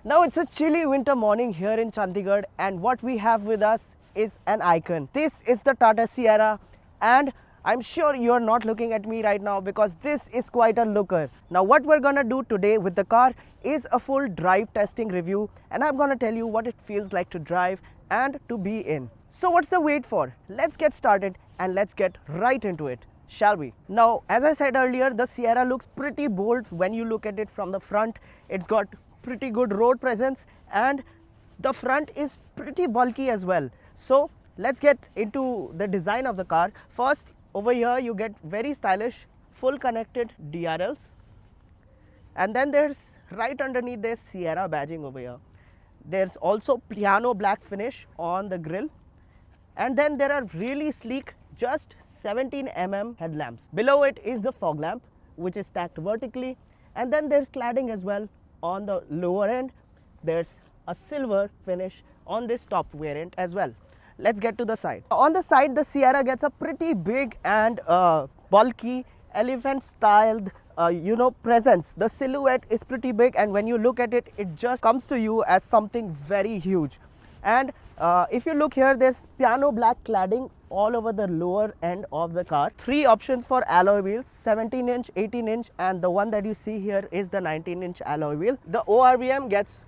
Now it's a chilly winter morning here in Chandigarh, and what we have with us is an icon. This is the Tata Sierra, and I'm sure you're not looking at me right now because this is quite a looker. Now what we're gonna do today with the car is a full drive testing review, and I'm gonna tell you what it feels like to drive and to be in. So what's the wait for? Let's get started and let's get right into it, shall we? Now, as I said earlier, the Sierra looks pretty bold when you look at it from the front. It's got pretty good road presence and the front is pretty bulky as well. So let's get into the design of the car. First, over here you get very stylish full connected DRLs, and then there's right underneath this Sierra badging over here. There's also piano black finish on the grille, and then there are really sleek just 17 mm headlamps. Below it is the fog lamp, which is stacked vertically, and then there's cladding as well. On the lower end there's a silver finish on this top variant as well. Let's get to the side. On the side, the Sierra gets a pretty big and bulky elephant styled presence. The silhouette is pretty big, and when you look at it, it just comes to you as something very huge. And if you look here, there's piano black cladding all over the lower end of the car. 3 options for alloy wheels, 17 inch, 18 inch, and the one that you see here is the 19 inch alloy wheel. The ORVM gets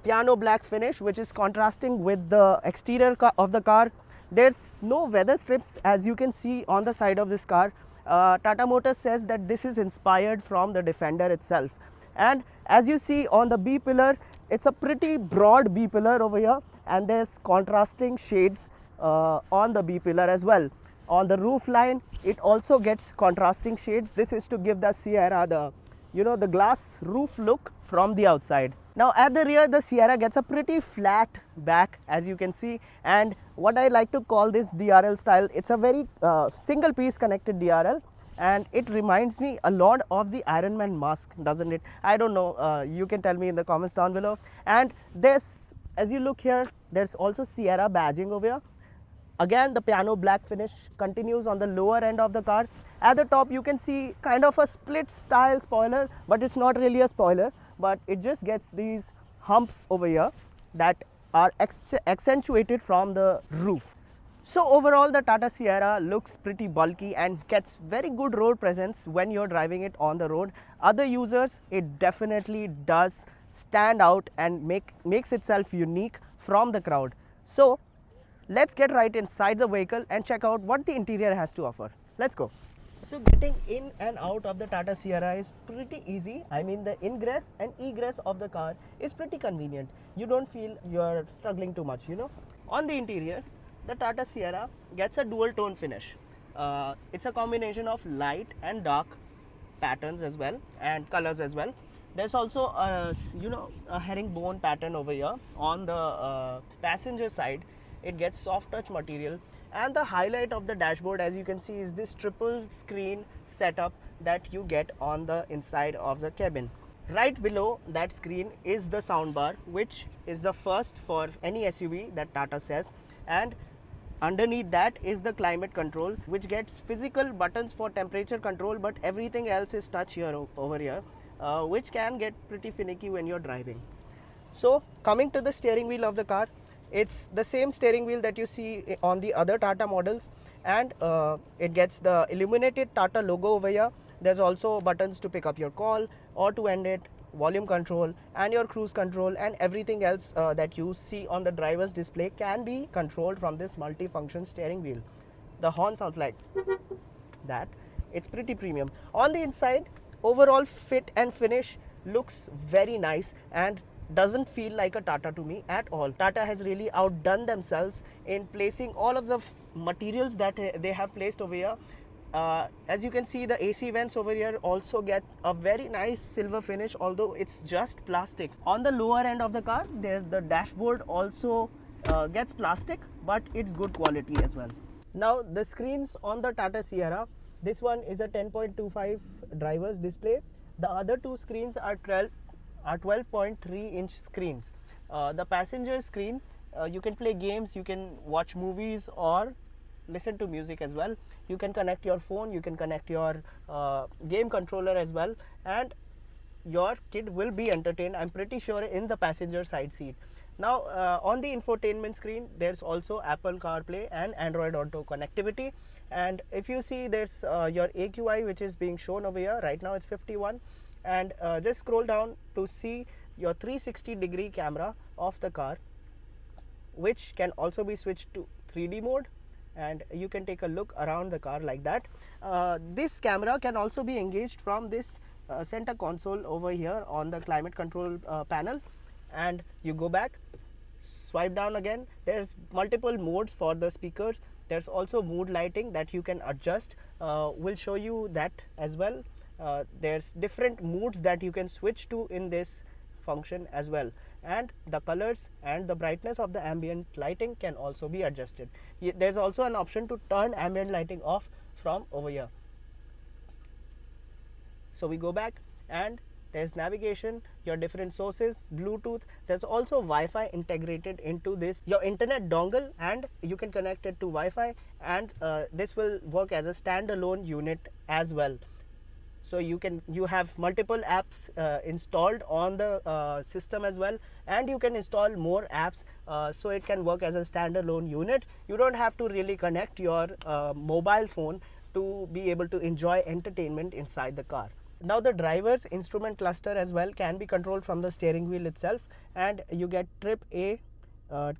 piano black finish, which is contrasting with the exterior of the car. There's no weather strips, as you can see on the side of this car. Tata Motors says that this is inspired from the Defender itself. And as you see on the B pillar, it's a pretty broad B pillar over here, and there's contrasting shades on the B pillar as well. On the roof line, it also gets contrasting shades. This is to give the Sierra the glass roof look from the outside. Now at the rear, the Sierra gets a pretty flat back, as you can see, and what I like to call this DRL style, it's a very single piece connected DRL, and it reminds me a lot of the Iron Man mask, doesn't it? I don't know, you can tell me in the comments down below. And this, as you look here, there's also Sierra badging over here. Again, the piano black finish continues on the lower end of the car. At the top, you can see kind of a split style spoiler, but it's not really a spoiler, but it just gets these humps over here that are accentuated from the roof. So overall, the Tata Sierra looks pretty bulky and gets very good road presence when you're driving it on the road. Other users, it definitely does stand out and makes itself unique from the crowd. So let's get right inside the vehicle and check out what the interior has to offer. Let's go. So getting in and out of the Tata Sierra is pretty easy. I mean, the ingress and egress of the car is pretty convenient. You don't feel you're struggling too much, On the interior, the Tata Sierra gets a dual tone finish. It's a combination of light and dark patterns as well, and colors as well. There's also a herringbone pattern over here. On the passenger side, it gets soft touch material, and the highlight of the dashboard, as you can see, is this triple screen setup that you get on the inside of the cabin. Right below that screen is the soundbar, which is the first for any SUV that Tata says, and underneath that is the climate control, which gets physical buttons for temperature control, but everything else is touch here over here, which can get pretty finicky when you're driving. So coming to the steering wheel of the car, it's the same steering wheel that you see on the other Tata models, and it gets the illuminated Tata logo over here. There's also buttons to pick up your call or to end it, volume control and your cruise control, and everything else that you see on the driver's display can be controlled from this multi-function steering wheel. The horn sounds like that. It's pretty premium. On the inside, overall fit and finish looks very nice and doesn't feel like a Tata to me at all. Tata has really outdone themselves in placing all of the materials that they have placed over here. As you can see, the AC vents over here also get a very nice silver finish, although it's just plastic. On the lower end of the car, there's the dashboard also gets plastic, but it's good quality as well. Now the screens on the Tata Sierra, this one is a 10.25 driver's display. The other 2 screens are 12.3 inch screens. The passenger screen, you can play games, you can watch movies or listen to music as well. You can connect your phone, you can connect your game controller as well, and your kid will be entertained, I'm pretty sure, in the passenger side seat. Now on the infotainment screen there's also Apple CarPlay and Android Auto connectivity, and if you see there's your AQI which is being shown over here. Right now it's 51, and just scroll down to see your 360-degree camera of the car, which can also be switched to 3D mode, and you can take a look around the car like that. This camera can also be engaged from this center console over here on the climate control panel, and you go back, swipe down again, there's multiple modes for the speakers. There's also mood lighting that you can adjust. We'll show you that as well. There's different moods that you can switch to in this function as well, and the colors and the brightness of the ambient lighting can also be adjusted. There's also an option to turn ambient lighting off from over here. So we go back, and there's navigation, your different sources, Bluetooth. There's also Wi-Fi integrated into this, your internet dongle, and you can connect it to Wi-Fi, and this will work as a standalone unit as well. So you have multiple apps installed on the system as well, and you can install more apps, so it can work as a standalone unit. You don't have to really connect your mobile phone to be able to enjoy entertainment inside the car. Now the driver's instrument cluster as well can be controlled from the steering wheel itself, and you get trip A,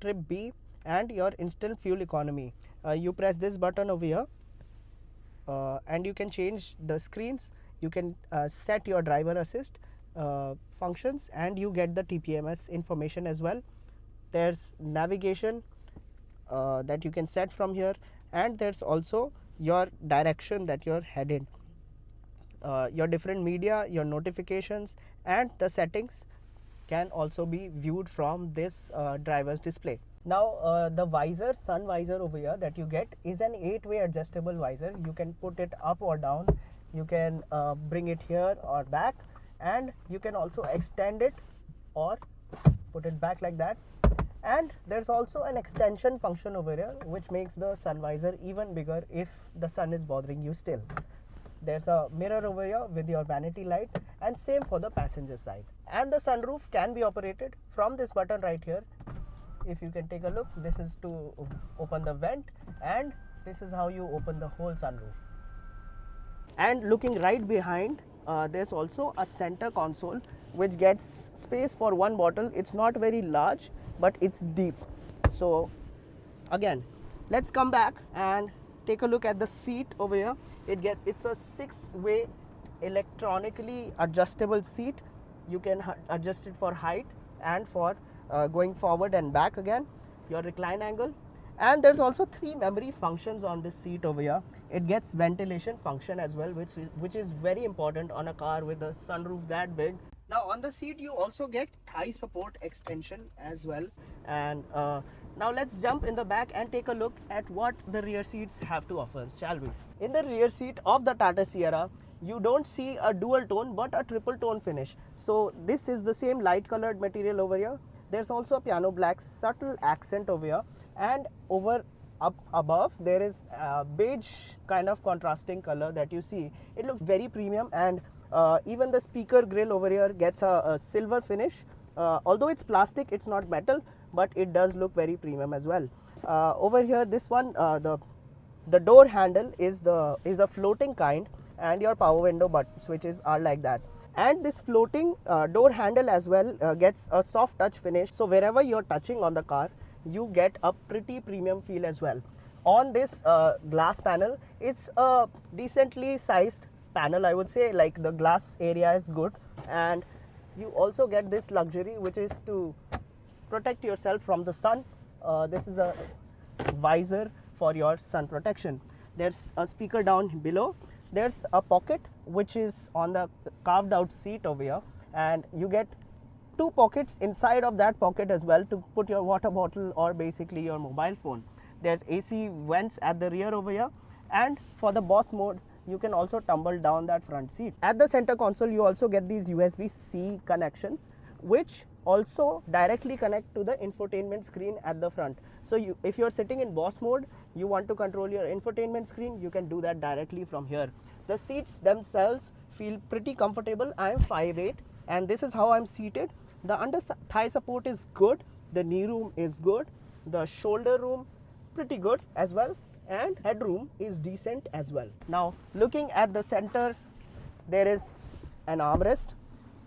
trip B, and your instant fuel economy. You press this button over here, and you can change the screens. You can set your driver assist functions, and you get the TPMS information as well. There's navigation that you can set from here, and there's also your direction that you're headed, your different media, your notifications, and the settings can also be viewed from this driver's display. Now the visor, sun visor over here that you get is an 8-way adjustable visor. You can put it up or down, you can bring it here or back, and you can also extend it or put it back like that. And there's also an extension function over here which makes the sun visor even bigger if the sun is bothering you still. There's a mirror over here with your vanity light, and same for the passenger side. And the sunroof can be operated from this button right here. If you can take a look, this is to open the vent, and this is how you open the whole sunroof. And looking right behind, there's also a center console which gets space for one bottle. It's not very large, but it's deep. So again, let's come back and take a look at the seat over here. It's a 6-way electronically adjustable seat. You can adjust it for height and for going forward and back again, your recline angle. And there's also 3 memory functions on this seat over here. It gets ventilation function as well, which is very important on a car with a sunroof that big. Now on the seat you also get thigh support extension as well. And now let's jump in the back and take a look at what the rear seats have to offer, shall we? In the rear seat of the Tata Sierra, you don't see a dual tone but a triple tone finish. So this is the same light colored material over here. There's also a piano black subtle accent over here, and up above there is a beige kind of contrasting color that you see. It looks very premium, and even the speaker grill over here gets a silver finish. Although it's plastic, it's not metal, but it does look very premium as well. Over here, this one, the door handle is a floating kind, and your power window button switches are like that. And this floating door handle as well gets a soft touch finish, so wherever you're touching on the car, you get a pretty premium feel as well. On this glass panel, it's a decently sized panel, I would say. Like, the glass area is good, and you also get this luxury, which is to protect yourself from the sun. This is a visor for your sun protection. There's a speaker down below. There's a pocket which is on the carved out seat over here, and you get 2 pockets inside of that pocket as well to put your water bottle or basically your mobile phone. There's AC vents at the rear over here, and for the boss mode you can also tumble down that front seat. At the center console you also get these USB-C connections, which also directly connect to the infotainment screen at the front. So if you're sitting in boss mode, you want to control your infotainment screen, you can do that directly from here. The seats themselves feel pretty comfortable. I am 5'8", and this is how I'm seated. The under thigh support is good, the knee room is good, the shoulder room pretty good as well, and headroom is decent as well. Now looking at the center, there is an armrest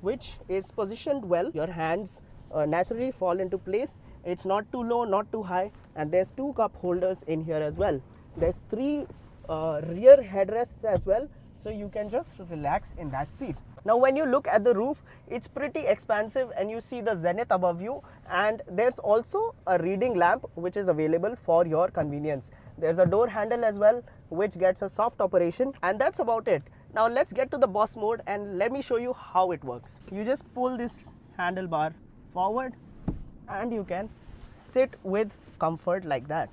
which is positioned well. Your hands naturally fall into place. It's not too low, not too high, and there's 2 cup holders in here as well. There's 3 rear headrests as well, so you can just relax in that seat. Now when you look at the roof, it's pretty expansive and you see the zenith above you, and there's also a reading lamp which is available for your convenience. There's a door handle as well which gets a soft operation, and that's about it. Now let's get to the boss mode and let me show you how it works. You just pull this handlebar forward and you can sit with comfort like that.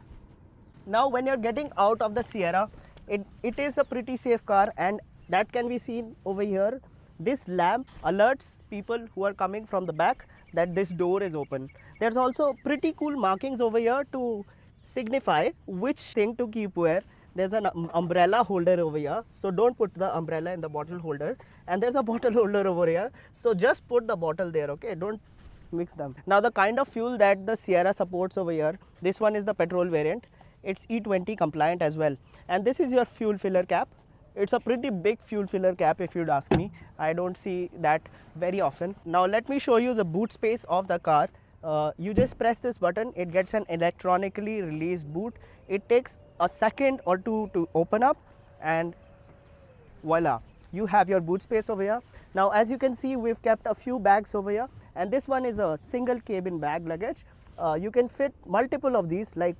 Now when you're getting out of the Sierra, it is a pretty safe car, and that can be seen over here. This lamp alerts people who are coming from the back that this door is open. There's also pretty cool markings over here to signify which thing to keep where. There's an umbrella holder over here, so don't put the umbrella in the bottle holder, and there's a bottle holder over here, so just put the bottle there, okay? Don't mix them. Now the kind of fuel that the Sierra supports over here, this one is the petrol variant. It's E20 compliant as well, and this is your fuel filler cap. It's a pretty big fuel filler cap if you'd ask me. I don't see that very often. Now let me show you the boot space of the car. You just press this button, it gets an electronically released boot. It takes a second or two to open up, and voila, you have your boot space over here. Now as you can see, we've kept a few bags over here, and this one is a single cabin bag luggage. You can fit multiple of these, like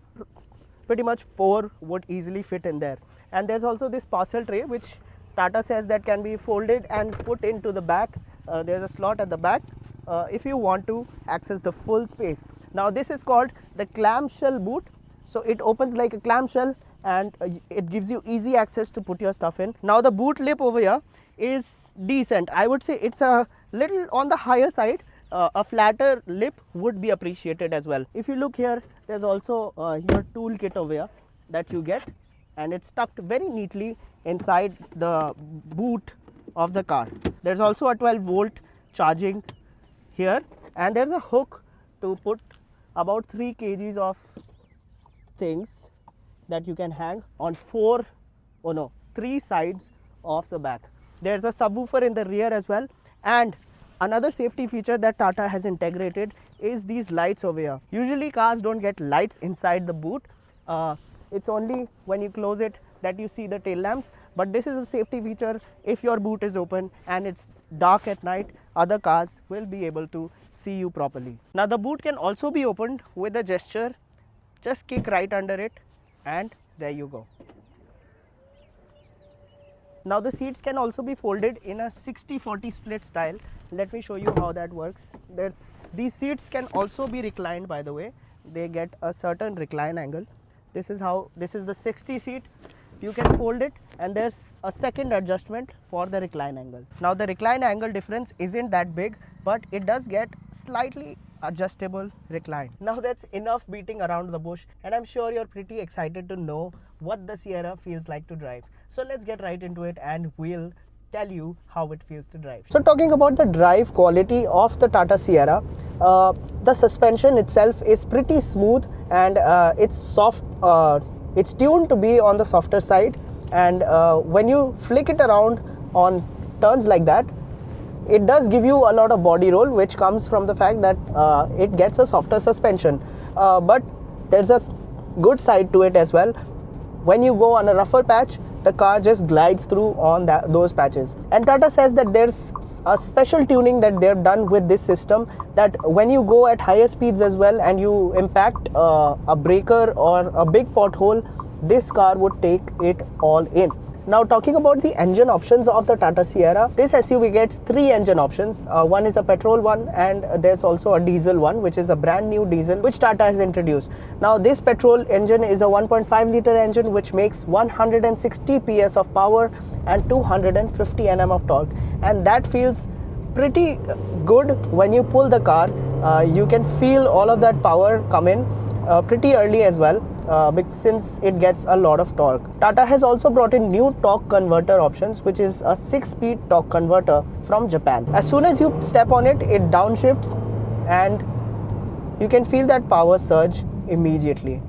pretty much 4 would easily fit in there. And there's also this parcel tray which Tata says that can be folded and put into the back. There's a slot at the back if you want to access the full space. Now this is called the clamshell boot. So it opens like a clamshell, and it gives you easy access to put your stuff in. Now the boot lip over here is decent. I would say it's a little on the higher side. A flatter lip would be appreciated as well. If you look here, there's also your tool kit over here that you get, and it's tucked very neatly inside the boot of the car. There's also a 12-volt charging here, and there's a hook to put about 3 kgs of things that you can hang on 3 sides of the back. There's a subwoofer in the rear as well, and another safety feature that Tata has integrated is these lights over here. Usually cars don't get lights inside the boot. It's only when you close it that you see the tail lamps, but this is a safety feature. If your boot is open and it's dark at night, other cars will be able to see you properly. Now the boot can also be opened with a gesture. Just kick right under it, and there you go. Now the seats can also be folded in a 60-40 split style. Let me show you how that works. These seats can also be reclined, by the way. They get a certain recline angle. This is the 60 seat. You can fold it, and there's a second adjustment for the recline angle. Now the recline angle difference isn't that big, but it does get slightly adjustable recline. Now that's enough beating around the bush, and I'm sure you're pretty excited to know what the Sierra feels like to drive. So let's get right into it, and we'll tell you how it feels to drive. So talking about the drive quality of the Tata Sierra, the suspension itself is pretty smooth, and it's soft. It's tuned to be on the softer side, and when you flick it around on turns like that, it does give you a lot of body roll, which comes from the fact that it gets a softer suspension. But there's a good side to it as well. When you go on a rougher patch, the car just glides through on those patches. And Tata says that there's a special tuning that they've done with this system, that when you go at higher speeds as well and you impact a breaker or a big pothole, this car would take it all in. Now talking about the engine options of the Tata Sierra, this SUV gets 3 engine options. One is a petrol one, and there's also a diesel one, which is a brand new diesel which Tata has introduced. Now this petrol engine is a 1.5 liter engine which makes 160 PS of power and 250 Nm of torque, and that feels pretty good when you pull the car. You can feel all of that power come in. pretty early as well, since it gets a lot of torque. Tata has also brought in new torque converter options, which is a 6-speed torque converter from Japan. As soon as you step on it, it downshifts and you can feel that power surge immediately.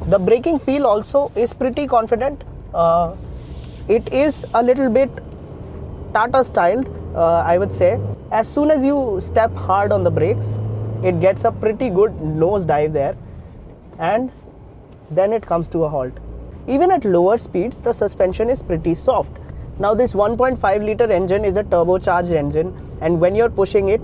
The braking feel also is pretty confident. It is a little bit Tata styled, I would say. As soon as you step hard on the brakes, it gets a pretty good nose dive there, and then it comes to a halt. Even at lower speeds, the suspension is pretty soft. Now this 1.5 liter engine is a turbocharged engine, and when you're pushing it,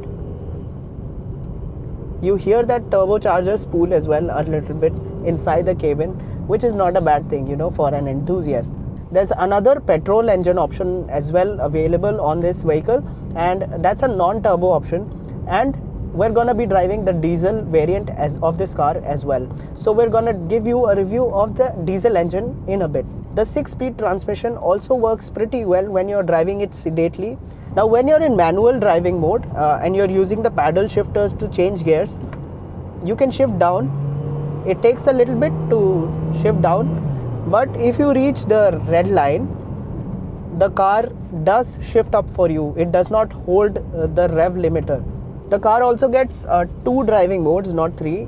you hear that turbocharger spool as well a little bit inside the cabin, which is not a bad thing, you know, for an enthusiast. There's another petrol engine option as well available on this vehicle, and that's a non-turbo option, and we're gonna be driving the diesel variant of this car as well. So we're gonna give you a review of the diesel engine in a bit. The 6-speed transmission also works pretty well when you're driving it sedately. Now when you're in manual driving mode and you're using the paddle shifters to change gears, you can shift down. It takes a little bit to shift down, but if you reach the red line, the car does shift up for you. It does not hold the rev limiter. The car also gets 2 driving modes, not 3.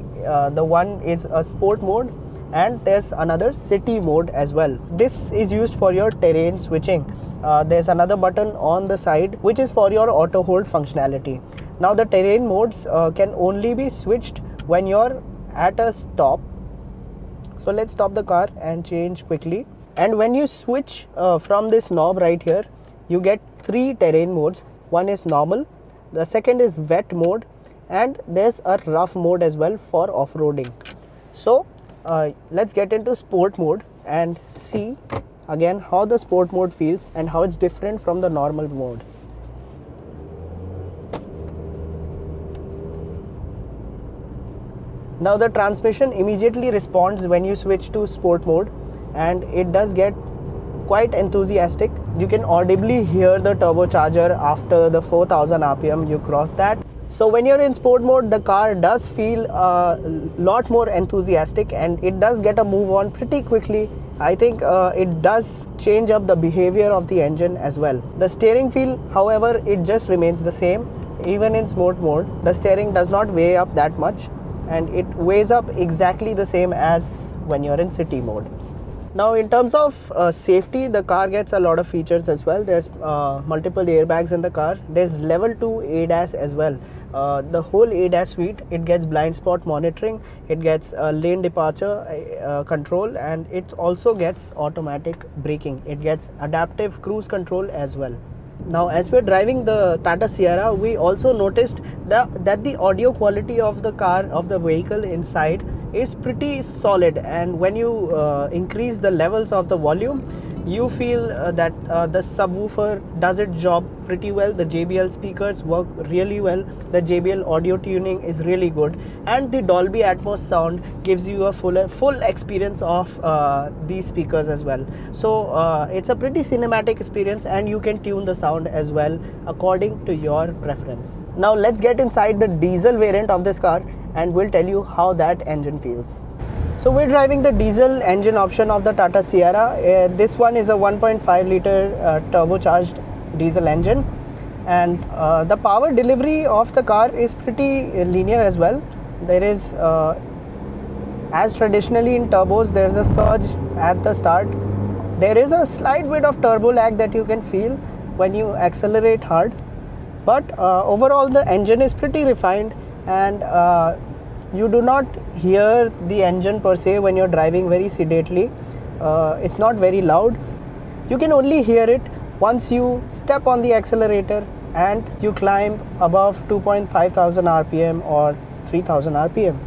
The one is a sport mode, and there's another city mode as well. This is used for your terrain switching. There's another button on the side which is for your auto hold functionality. Now the terrain modes can only be switched when you're at a stop. So let's stop the car and change quickly. And when you switch from this knob right here, you get 3 terrain modes. One is normal, the second is wet mode, and there's a rough mode as well for off-roading. So let's get into sport mode and see again how the sport mode feels and how it's different from the normal mode. Now the transmission immediately responds when you switch to sport mode, and it does get quite enthusiastic. You can audibly hear the turbocharger after the 4000 rpm you cross that. So when you're in sport mode, the car does feel a lot more enthusiastic, and it does get a move on pretty quickly. I think it does change up the behavior of the engine as well. The steering feel, however, it just remains the same. Even in sport mode, the steering does not weigh up that much, and it weighs up exactly the same as when you're in city mode. Now in terms of safety, the car gets a lot of features as well. There's multiple airbags in the car. There's level 2 ADAS as well. The whole ADAS suite, it gets blind spot monitoring, it gets lane departure control, and it also gets automatic braking. It gets adaptive cruise control as well. Now as we're driving the Tata Sierra, we also noticed that the audio quality of the vehicle inside is pretty solid, and when you increase the levels of the volume, you feel that the subwoofer does its job pretty well. The JBL speakers work really well. The JBL audio tuning is really good, and the Dolby Atmos sound gives you a full experience of these speakers as well. So it's a pretty cinematic experience, and you can tune the sound as well according to your preference. Now let's get inside the diesel variant of this car, and we'll tell you how that engine feels. So we're driving the diesel engine option of the Tata Sierra. This one is a 1.5 liter turbocharged diesel engine, and the power delivery of the car is pretty linear as well. There is, as traditionally in turbos, there's a surge at the start. There is a slight bit of turbo lag that you can feel when you accelerate hard, but overall the engine is pretty refined, and you do not hear the engine per se when you're driving very sedately. It's not very loud. You can only hear it once you step on the accelerator and you climb above 2,500 rpm or 3,000 rpm.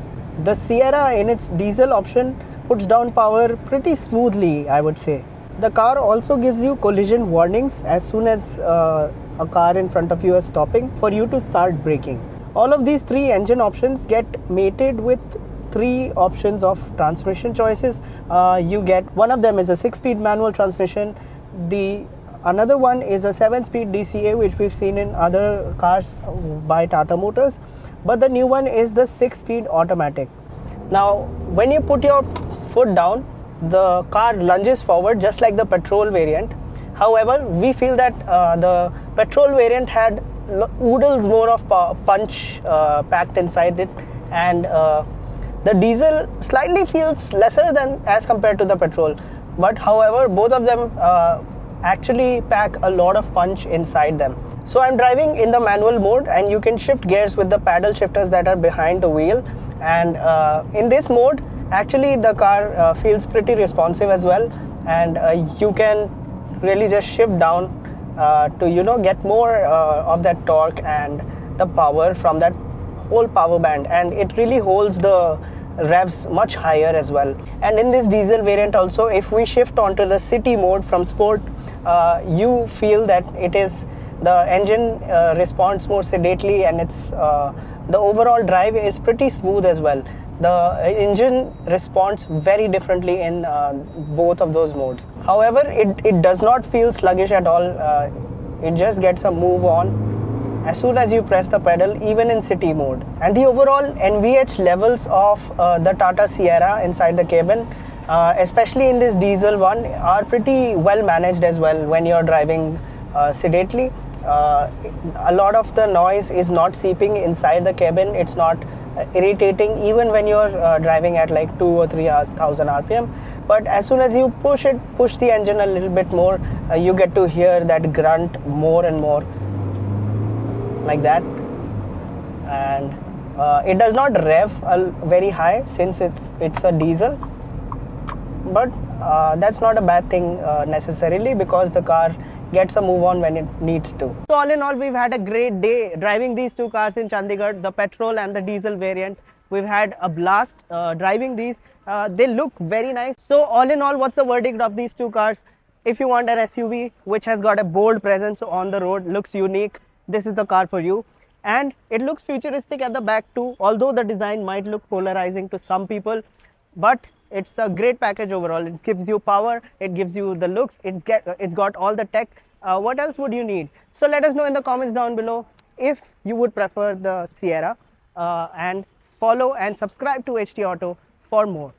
The Sierra in its diesel option puts down power pretty smoothly, I would say. The car also gives you collision warnings as soon as a car in front of you is stopping for you to start braking. All of these 3 engine options get mated with 3 options of transmission choices. You get, one of them is a 6-speed manual transmission. Another one is a 7-speed DCA, which we've seen in other cars by Tata Motors. But the new one is the 6-speed automatic. Now when you put your foot down, the car lunges forward just like the petrol variant. However, we feel that the petrol variant had oodles more of punch packed inside it, and the diesel slightly feels lesser than as compared to the petrol. But however, both of them actually pack a lot of punch inside them. So I'm driving in the manual mode, and you can shift gears with the paddle shifters that are behind the wheel. And in this mode, actually the car feels pretty responsive as well, and you can really just shift down to get more of that torque and the power from that whole power band, and it really holds the revs much higher as well. And in this diesel variant also, if we shift onto the city mode from sport, you feel that it is the engine responds more sedately, and it's the overall drive is pretty smooth as well. The engine responds very differently in both of those modes. However, it does not feel sluggish at all. It just gets a move on as soon as you press the pedal, even in city mode. And the overall NVH levels of the Tata Sierra inside the cabin, especially in this diesel one, are pretty well managed as well when you're driving sedately. A lot of the noise is not seeping inside the cabin. It's not irritating even when you're driving at like 2 or 3,000 RPM. But as soon as you push the engine a little bit more, you get to hear that grunt more and more, like that. And it does not rev very high since it's a diesel, but that's not a bad thing necessarily, because the car gets a move on when it needs to. So all in all, we've had a great day driving these two cars in Chandigarh, the petrol and the diesel variant. We've had a blast driving these. They look very nice. So all in all, what's the verdict of these two cars? If you want an SUV which has got a bold presence on the road, looks unique, this is the car for you. And it looks futuristic at the back too, although the design might look polarizing to some people, but it's a great package overall. It gives you power, it gives you the looks, it's got all the tech. What else would you need? So let us know in the comments down below if you would prefer the Sierra, and follow and subscribe to HT Auto for more.